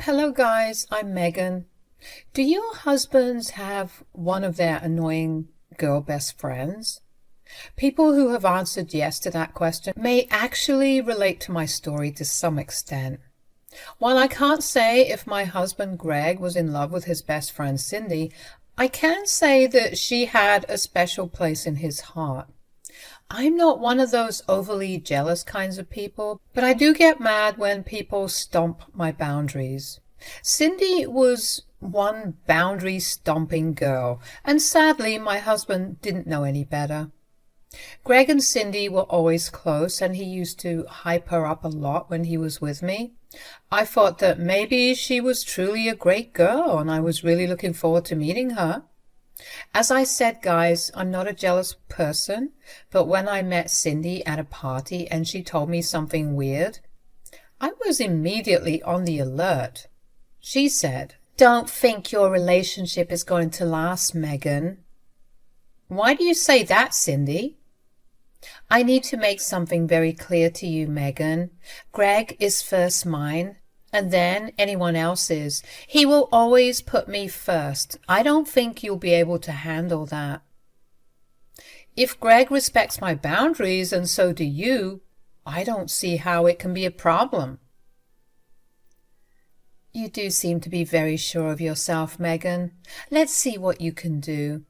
Hello guys, I'm Megan. Do your husbands have one of their annoying girl best friends? People who have answered yes to that question may actually relate to my story to some extent. While I can't say if my husband Greg was in love with his best friend Cindy, I can say that she had a special place in his heart. I'm not one of those overly jealous kinds of people, but I do get mad when people stomp my boundaries. Cindy was one boundary stomping girl, and sadly my husband didn't know any better. Greg and Cindy were always close, and he used to hype her up a lot when he was with me. I thought that maybe she was truly a great girl, and I was really looking forward to meeting her. As I said, guys, I'm not a jealous person, but when I met Cindy at a party and she told me something weird, I was immediately on the alert. She said, "Don't think your relationship is going to last, Megan." Why do you say that, Cindy? I need to make something very clear to you, Megan. Greg is first mine, and then anyone else's. He will always put me first. I don't think you'll be able to handle that. If Greg respects my boundaries, and so do you, I don't see how it can be a problem. You do seem to be very sure of yourself, Megan. Let's see what you can do.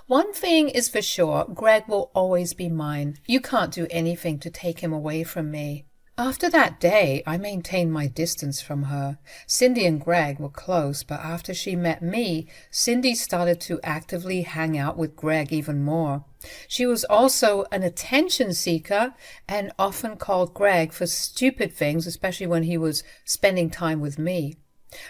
One thing is for sure, Greg will always be mine. You can't do anything to take him away from me. After that day, I maintained my distance from her. Cindy and Greg were close, but after she met me, Cindy started to actively hang out with Greg even more. She was also an attention seeker and often called Greg for stupid things, especially when he was spending time with me.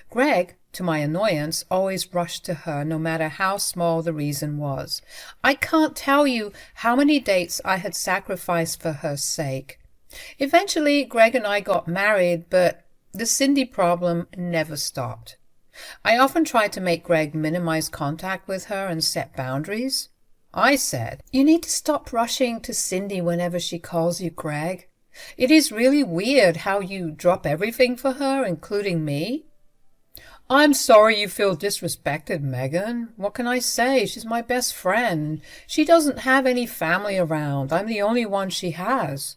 Greg, to my annoyance, always rushed to her no matter how small the reason was. I can't tell you how many dates I had sacrificed for her sake. Eventually, Greg and I got married, but the Cindy problem never stopped. I often tried to make Greg minimize contact with her and set boundaries. I said, "You need to stop rushing to Cindy whenever she calls you Greg. It is really weird how you drop everything for her, including me." "I'm sorry you feel disrespected, Megan. What can I say? She's my best friend. She doesn't have any family around. I'm the only one she has."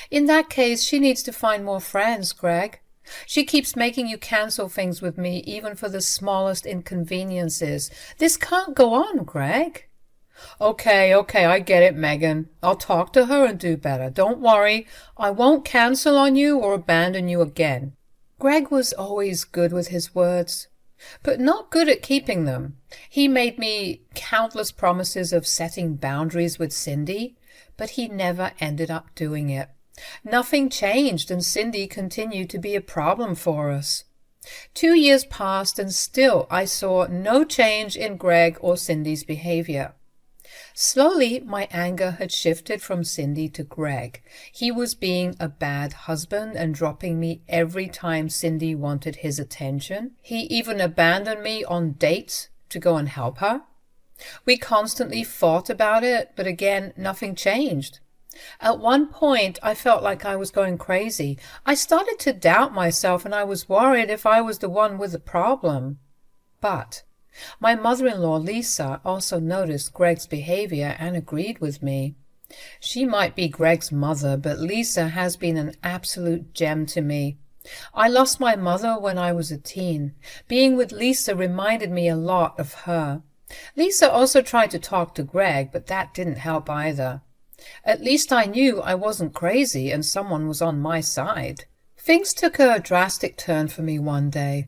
"In that case, she needs to find more friends, Greg. She keeps making you cancel things with me, even for the smallest inconveniences. This can't go on, Greg." Okay, I get it, Megan. I'll talk to her and do better. Don't worry. I won't cancel on you or abandon you again." Greg was always good with his words, but not good at keeping them. He made me countless promises of setting boundaries with Cindy, but he never ended up doing it. Nothing changed, and Cindy continued to be a problem for us. 2 years passed, and still I saw no change in Greg or Cindy's behavior. Slowly, my anger had shifted from Cindy to Greg. He was being a bad husband and dropping me every time Cindy wanted his attention. He even abandoned me on dates to go and help her. We constantly fought about it, but again, nothing changed. At one point, I felt like I was going crazy. I started to doubt myself, and I was worried if I was the one with the problem. But my mother-in-law, Lisa, also noticed Greg's behavior and agreed with me. She might be Greg's mother, but Lisa has been an absolute gem to me. I lost my mother when I was a teen. Being with Lisa reminded me a lot of her. Lisa also tried to talk to Greg, but that didn't help either. At least I knew I wasn't crazy and someone was on my side. Things took a drastic turn for me one day.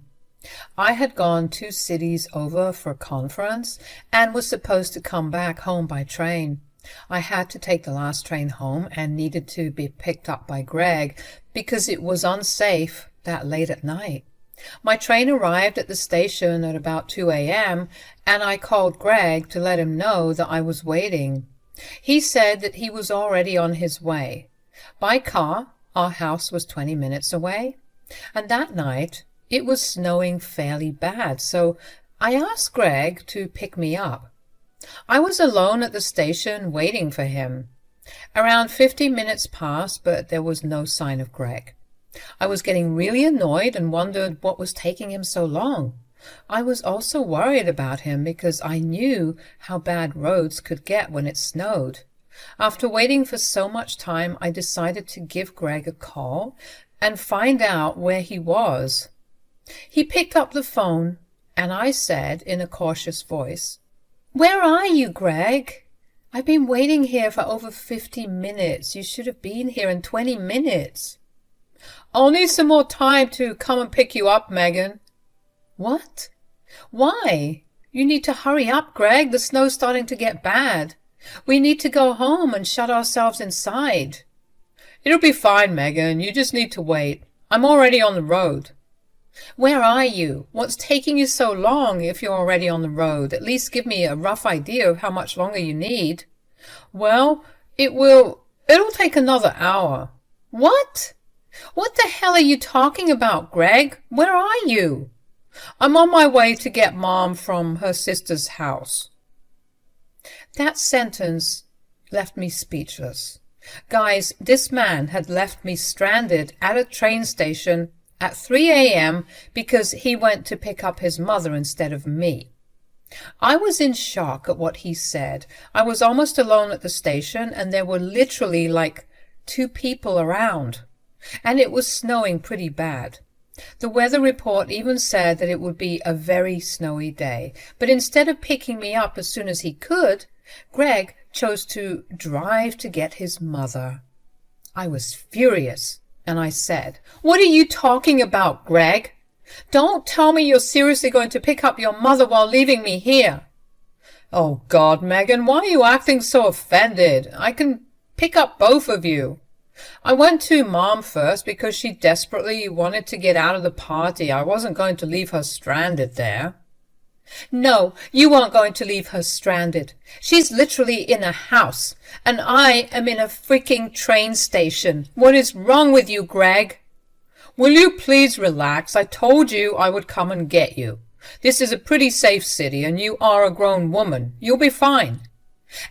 I had gone 2 cities over for a conference and was supposed to come back home by train. I had to take the last train home and needed to be picked up by Greg because it was unsafe that late at night. My train arrived at the station at about 2 a.m., and I called Greg to let him know that I was waiting. He said that he was already on his way. By car, our house was 20 minutes away, and that night it was snowing fairly bad, so I asked Greg to pick me up. I was alone at the station waiting for him. Around 50 minutes passed, but there was no sign of Greg. I was getting really annoyed and wondered what was taking him so long. I was also worried about him because I knew how bad roads could get when it snowed. After waiting for so much time, I decided to give Greg a call and find out where he was. He picked up the phone, and I said in a cautious voice, "Where are you, Greg? I've been waiting here for over 50 minutes. You should have been here in 20 minutes. I'll need some more time to come and pick you up, Megan." "What? Why? You need to hurry up, Greg. The snow's starting to get bad. We need to go home and shut ourselves inside." "It'll be fine, Megan. You just need to wait. I'm already on the road." "Where are you? What's taking you so long if you're already on the road? At least give me a rough idea of how much longer you need." "Well, it'll take another hour." "What? What the hell are you talking about, Greg? Where are you?" "I'm on my way to get Mom from her sister's house." That sentence left me speechless. Guys, this man had left me stranded at a train station at 3 a.m. because he went to pick up his mother instead of me. I was in shock at what he said. I was almost alone at the station, and there were literally like 2 people around. And it was snowing pretty bad. The weather report even said that it would be a very snowy day. But instead of picking me up as soon as he could, Greg chose to drive to get his mother. I was furious, and I said, "What are you talking about, Greg? Don't tell me you're seriously going to pick up your mother while leaving me here." "Oh, God, Megan, why are you acting so offended? I can pick up both of you. I went to Mom first because she desperately wanted to get out of the party. I wasn't going to leave her stranded there." "No, you aren't going to leave her stranded. She's literally in a house, and I am in a freaking train station. What is wrong with you, Greg?" "Will you please relax? I told you I would come and get you. This is a pretty safe city, and you are a grown woman. You'll be fine."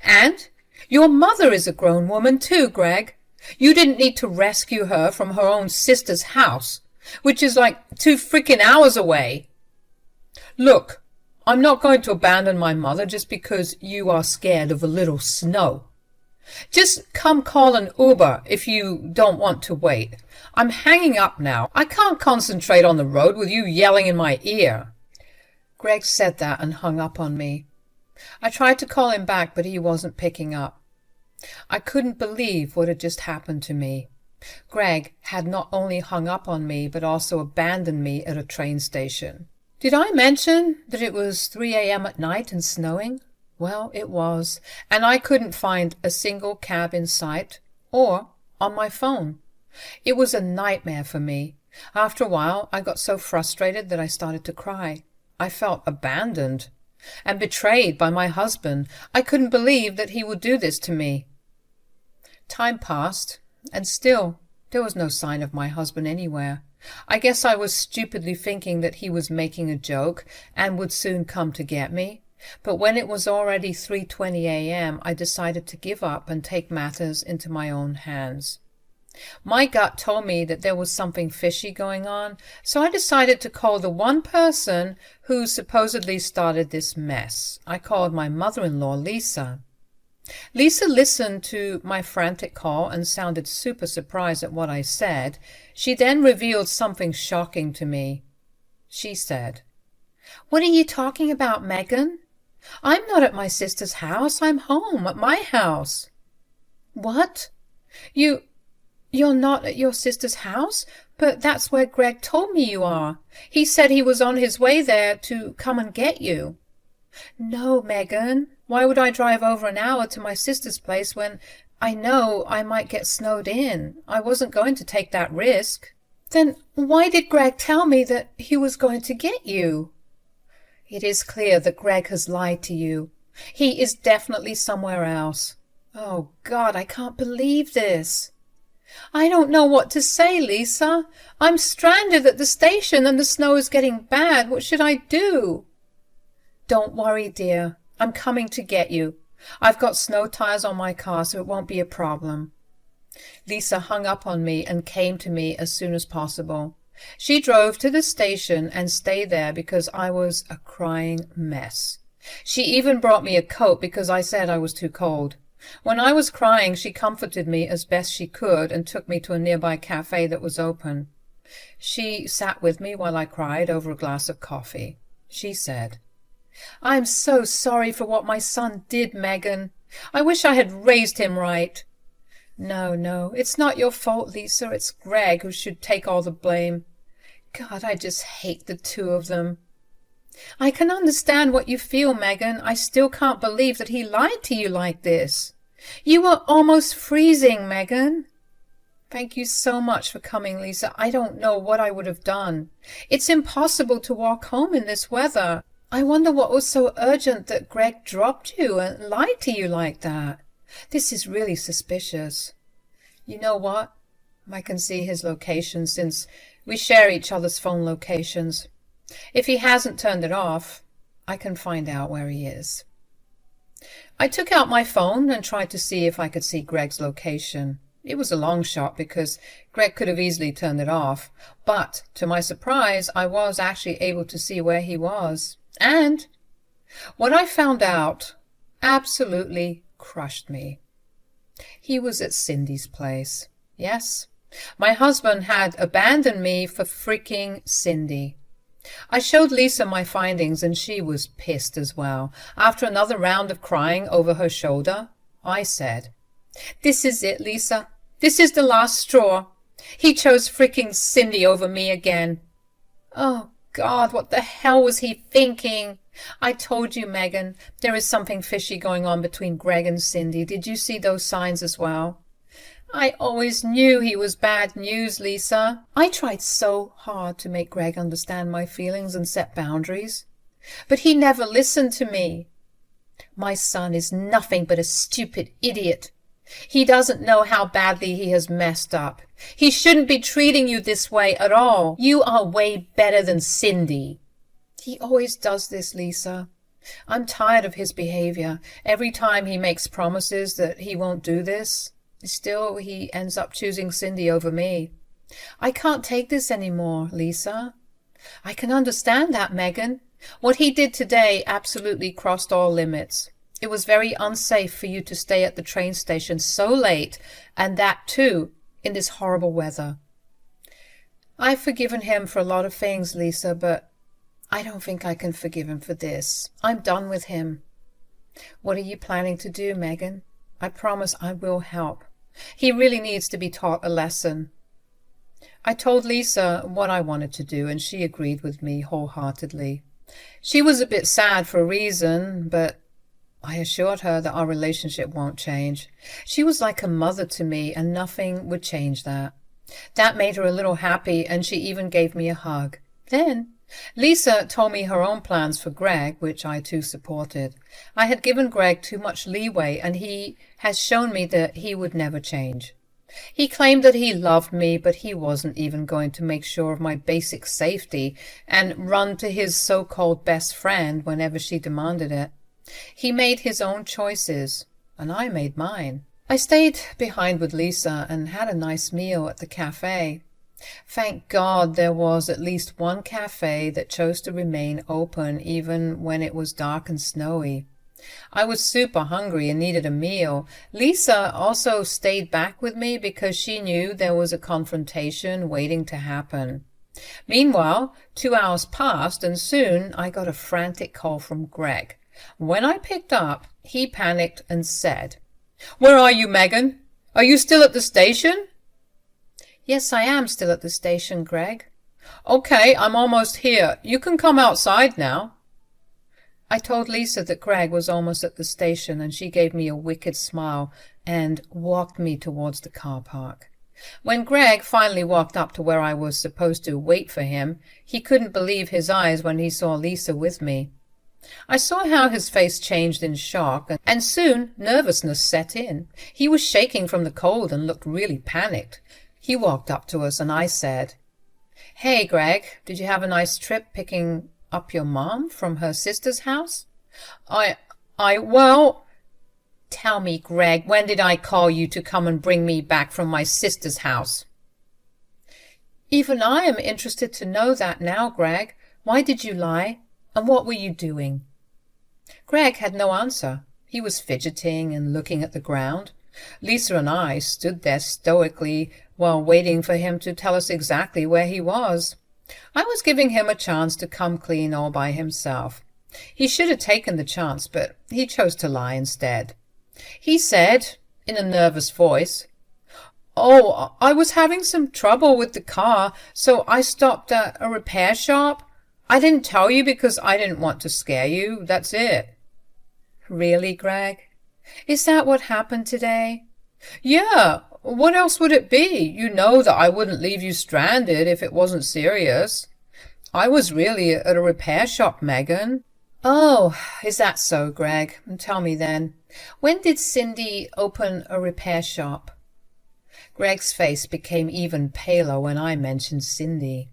"And your mother is a grown woman too, Greg. You didn't need to rescue her from her own sister's house, which is like 2 freaking hours away." "Look, I'm not going to abandon my mother just because you are scared of a little snow. Just come call an Uber if you don't want to wait. I'm hanging up now. I can't concentrate on the road with you yelling in my ear." Greg said that and hung up on me. I tried to call him back, but he wasn't picking up. I couldn't believe what had just happened to me. Greg had not only hung up on me, but also abandoned me at a train station. Did I mention that it was 3 a.m. at night and snowing? Well, it was, and I couldn't find a single cab in sight or on my phone. It was a nightmare for me. After a while, I got so frustrated that I started to cry. I felt abandoned and betrayed by my husband. I couldn't believe that he would do this to me. Time passed, and still there was no sign of my husband anywhere. I guess I was stupidly thinking that he was making a joke and would soon come to get me. But when it was already 3:20 a.m., I decided to give up and take matters into my own hands. My gut told me that there was something fishy going on, so I decided to call the one person who supposedly started this mess. I called my mother-in-law, Lisa. Lisa listened to my frantic call and sounded super surprised at what I said. She then revealed something shocking to me. She said, "What are you talking about, Megan? I'm not at my sister's house. I'm home at my house." "What? You're not at your sister's house? But that's where Greg told me you are. He said he was on his way there to come and get you." "No, Megan. Why would I drive over an hour to my sister's place when I know I might get snowed in? I wasn't going to take that risk." "Then why did Greg tell me that he was going to get you?" "It is clear that Greg has lied to you. He is definitely somewhere else." "Oh, God, I can't believe this." "I don't know what to say, Lisa. I'm stranded at the station and the snow is getting bad. What should I do?" "Don't worry, dear. I'm coming to get you. I've got snow tires on my car, so it won't be a problem." Lisa hung up on me and came to me as soon as possible. She drove to the station and stayed there because I was a crying mess. She even brought me a coat because I said I was too cold. When I was crying, she comforted me as best she could and took me to a nearby cafe that was open. She sat with me while I cried over a glass of coffee. She said, "I'm so sorry for what my son did, Megan. I wish I had raised him right." No, it's not your fault, Lisa. It's Greg who should take all the blame. God, I just hate the two of them. I can understand what you feel, Megan. I still can't believe that he lied to you like this. You were almost freezing, Megan. Thank you so much for coming, Lisa. I don't know what I would have done. It's impossible to walk home in this weather. I wonder what was so urgent that Greg dropped you and lied to you like that. This is really suspicious. You know what? I can see his location since we share each other's phone locations. If he hasn't turned it off, I can find out where he is. I took out my phone and tried to see if I could see Greg's location. It was a long shot because Greg could have easily turned it off, but to my surprise, I was actually able to see where he was. And what I found out absolutely crushed me. He was at Cindy's place. Yes, my husband had abandoned me for freaking Cindy. I showed Lisa my findings and she was pissed as well. After another round of crying over her shoulder, I said, "This is it, Lisa. This is the last straw. He chose freaking Cindy over me again." Oh, God, what the hell was he thinking? I told you, Megan, there is something fishy going on between Greg and Cindy. Did you see those signs as well? I always knew he was bad news, Lisa. I tried so hard to make Greg understand my feelings and set boundaries, but he never listened to me. My son is nothing but a stupid idiot. He doesn't know how badly he has messed up. He shouldn't be treating you this way at all. You are way better than Cindy. He always does this, Lisa. I'm tired of his behavior. Every time he makes promises that he won't do this, still he ends up choosing Cindy over me. I can't take this anymore, Lisa. I can understand that, Megan. What he did today absolutely crossed all limits. It was very unsafe for you to stay at the train station so late, and that too in this horrible weather. I've forgiven him for a lot of things, Lisa, but I don't think I can forgive him for this. I'm done with him. What are you planning to do, Megan? I promise I will help. He really needs to be taught a lesson. I told Lisa what I wanted to do, and she agreed with me wholeheartedly. She was a bit sad for a reason, but I assured her that our relationship won't change. She was like a mother to me, and nothing would change that. That made her a little happy, and she even gave me a hug. Then Lisa told me her own plans for Greg, which I too supported. I had given Greg too much leeway, and he has shown me that he would never change. He claimed that he loved me, but he wasn't even going to make sure of my basic safety and run to his so-called best friend whenever she demanded it. He made his own choices, and I made mine. I stayed behind with Lisa and had a nice meal at the cafe. Thank God there was at least one cafe that chose to remain open even when it was dark and snowy. I was super hungry and needed a meal. Lisa also stayed back with me because she knew there was a confrontation waiting to happen. Meanwhile, 2 hours passed, and soon I got a frantic call from Greg. When I picked up, he panicked and said, "Where are you, Megan? Are you still at the station?" "Yes, I am still at the station, Greg." "Okay, I'm almost here. You can come outside now." I told Lisa that Greg was almost at the station, and she gave me a wicked smile and walked me towards the car park. When Greg finally walked up to where I was supposed to wait for him, he couldn't believe his eyes when he saw Lisa with me. I saw how his face changed in shock, and soon nervousness set in. He was shaking from the cold and looked really panicked. He walked up to us, and I said, "Hey, Greg, did you have a nice trip picking up your mom from her sister's house?" Well..." Tell me, Greg, when did I call you to come and bring me back from my sister's house? Even I am interested to know that now, Greg. Why did you lie? And what were you doing? Greg had no answer. He was fidgeting and looking at the ground. Lisa and I stood there stoically while waiting for him to tell us exactly where he was. I was giving him a chance to come clean all by himself. He should have taken the chance, but he chose to lie instead. He said, in a nervous voice, "Oh, I was having some trouble with the car, so I stopped at a repair shop. I didn't tell you because I didn't want to scare you. That's it." Really, Greg? Is that what happened today? Yeah, what else would it be? You know that I wouldn't leave you stranded if it wasn't serious. I was really at a repair shop, Megan. Oh, is that so, Greg? Tell me then, when did Cindy open a repair shop? Greg's face became even paler when I mentioned Cindy.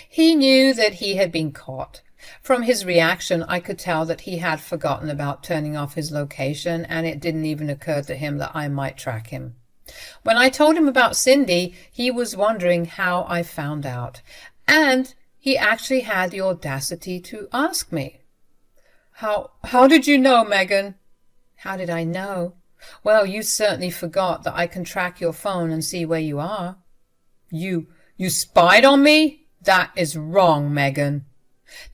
He knew that he had been caught. From his reaction, I could tell that he had forgotten about turning off his location, and it didn't even occur to him that I might track him. When I told him about Cindy, he was wondering how I found out, and he actually had the audacity to ask me. How did you know, Megan? How did I know? Well, you certainly forgot that I can track your phone and see where you are. You spied on me? That is wrong, Megan.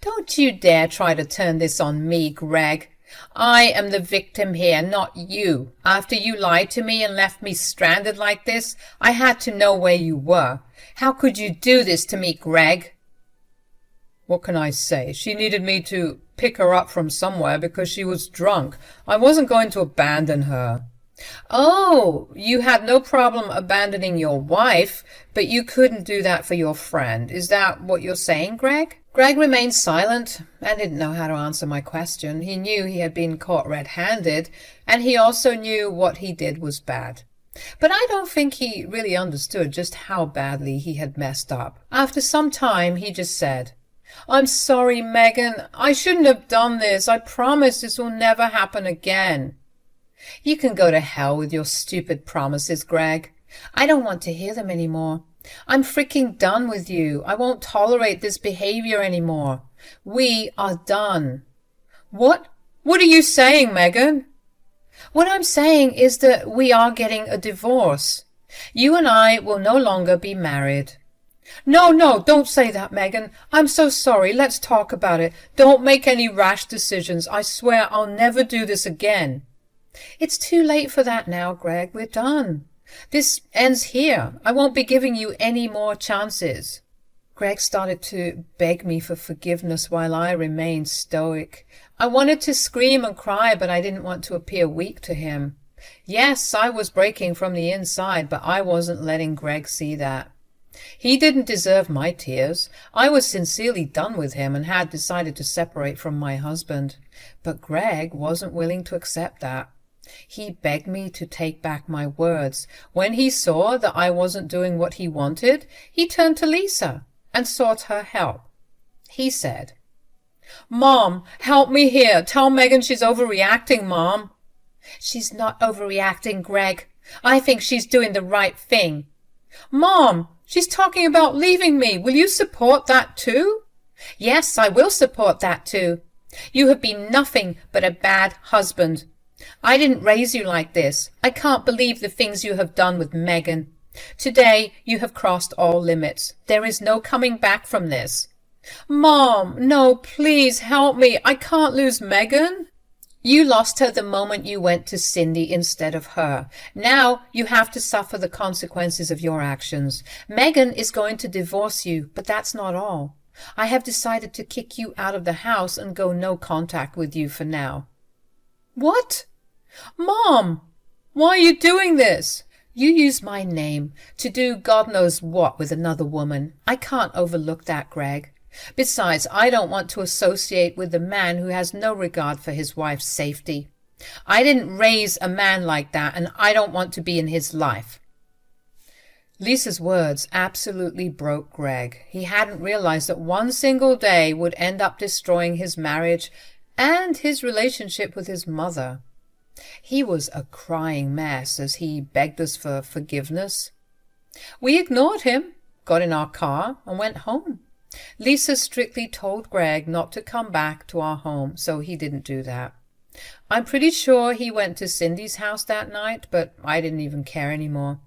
Don't you dare try to turn this on me, Greg. I am the victim here, not you. After you lied to me and left me stranded like this, I had to know where you were. How could you do this to me, Greg? What can I say? She needed me to pick her up from somewhere because she was drunk. I wasn't going to abandon her. Oh, you had no problem abandoning your wife, but you couldn't do that for your friend. Is that what you're saying, Greg? Greg remained silent and didn't know how to answer my question. He knew he had been caught red-handed, and he also knew what he did was bad. But I don't think he really understood just how badly he had messed up. After some time, he just said, "I'm sorry, Megan. I shouldn't have done this. I promise this will never happen again." You can go to hell with your stupid promises, Greg. I don't want to hear them anymore. I'm freaking done with you. I won't tolerate this behavior anymore. We are done. What? What are you saying, Megan? What I'm saying is that we are getting a divorce. You and I will no longer be married. No, don't say that, Megan. I'm so sorry. Let's talk about it. Don't make any rash decisions. I swear I'll never do this again. It's too late for that now, Greg. We're done. This ends here. I won't be giving you any more chances. Greg started to beg me for forgiveness while I remained stoic. I wanted to scream and cry, but I didn't want to appear weak to him. Yes, I was breaking from the inside, but I wasn't letting Greg see that. He didn't deserve my tears. I was sincerely done with him and had decided to separate from my husband. But Greg wasn't willing to accept that. He begged me to take back my words. When he saw that I wasn't doing what he wanted, he turned to Lisa and sought her help. He said, "Mom, help me here. Tell Megan she's overreacting, Mom." "She's not overreacting, Greg. I think she's doing the right thing." "Mom, she's talking about leaving me. Will you support that too?" "Yes, I will support that too. You have been nothing but a bad husband. I didn't raise you like this. I can't believe the things you have done with Megan. Today you have crossed all limits. There is no coming back from this." "Mom, no, please help me. I can't lose Megan." "You lost her the moment you went to Cindy instead of her. Now you have to suffer the consequences of your actions. Megan is going to divorce you, but that's not all. I have decided to kick you out of the house and go no contact with you for now." "What? Mom, why are you doing this?" "You used my name to do God knows what with another woman. I can't overlook that, Greg. Besides, I don't want to associate with a man who has no regard for his wife's safety. I didn't raise a man like that, and I don't want to be in his life." Lisa's words absolutely broke Greg. He hadn't realized that one single day would end up destroying his marriage and his relationship with his mother. He was a crying mess as he begged us for forgiveness. We ignored him, got in our car, and went home. Lisa strictly told Greg not to come back to our home, so he didn't do that. I'm pretty sure he went to Cindy's house that night, but I didn't even care anymore.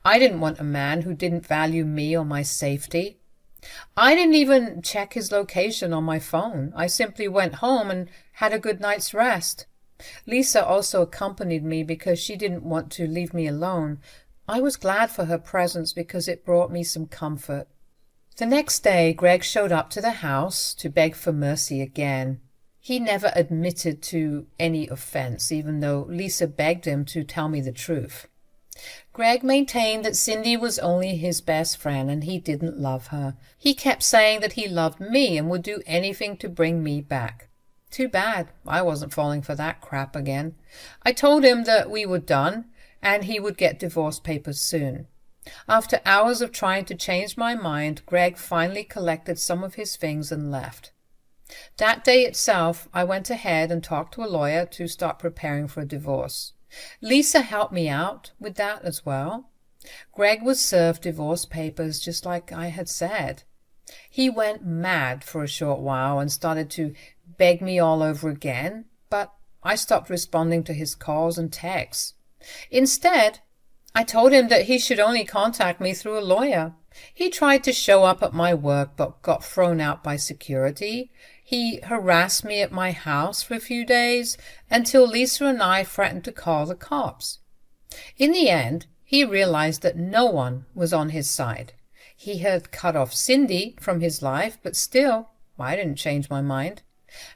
I didn't want a man who didn't value me or my safety. I didn't even check his location on my phone. I simply went home and had a good night's rest. Lisa also accompanied me because she didn't want to leave me alone. I was glad for her presence because it brought me some comfort. The next day, Greg showed up to the house to beg for mercy again. He never admitted to any offense, even though Lisa begged him to tell me the truth. Greg maintained that Cindy was only his best friend and he didn't love her. He kept saying that he loved me and would do anything to bring me back. Too bad I wasn't falling for that crap again. I told him that we were done and he would get divorce papers soon. After hours of trying to change my mind, Greg finally collected some of his things and left. That day itself, I went ahead and talked to a lawyer to start preparing for a divorce. Lisa helped me out with that as well. Greg was served divorce papers just like I had said. He went mad for a short while and started to beg me all over again, but I stopped responding to his calls and texts. Instead, I told him that he should only contact me through a lawyer. He tried to show up at my work but got thrown out by security. He harassed me at my house for a few days until Lisa and I threatened to call the cops. In the end, he realized that no one was on his side. He had cut off Cindy from his life, but still, I didn't change my mind.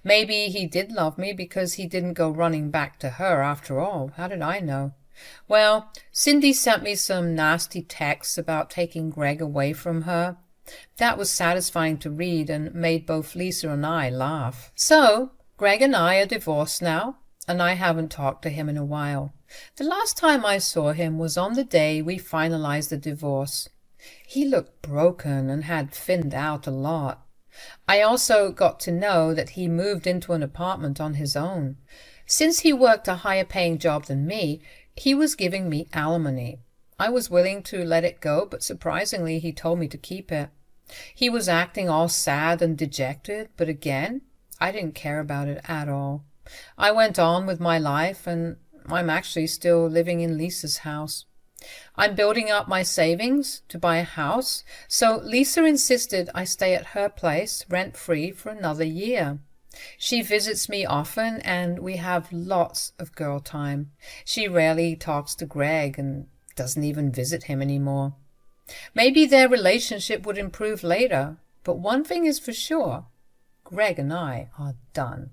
Maybe he did love me because he didn't go running back to her after all. How did I know? Well, Cindy sent me some nasty texts about taking Greg away from her. That was satisfying to read and made both Lisa and I laugh. So, Greg and I are divorced now, and I haven't talked to him in a while. The last time I saw him was on the day we finalized the divorce. He looked broken and had thinned out a lot. I also got to know that he moved into an apartment on his own. Since he worked a higher-paying job than me, he was giving me alimony. I was willing to let it go, but surprisingly he told me to keep it. He was acting all sad and dejected, but again, I didn't care about it at all. I went on with my life, and I'm actually still living in Lisa's house. I'm building up my savings to buy a house, so Lisa insisted I stay at her place rent-free for another year. She visits me often, and we have lots of girl time. She rarely talks to Greg and doesn't even visit him anymore. Maybe their relationship would improve later, but one thing is for sure, Greg and I are done.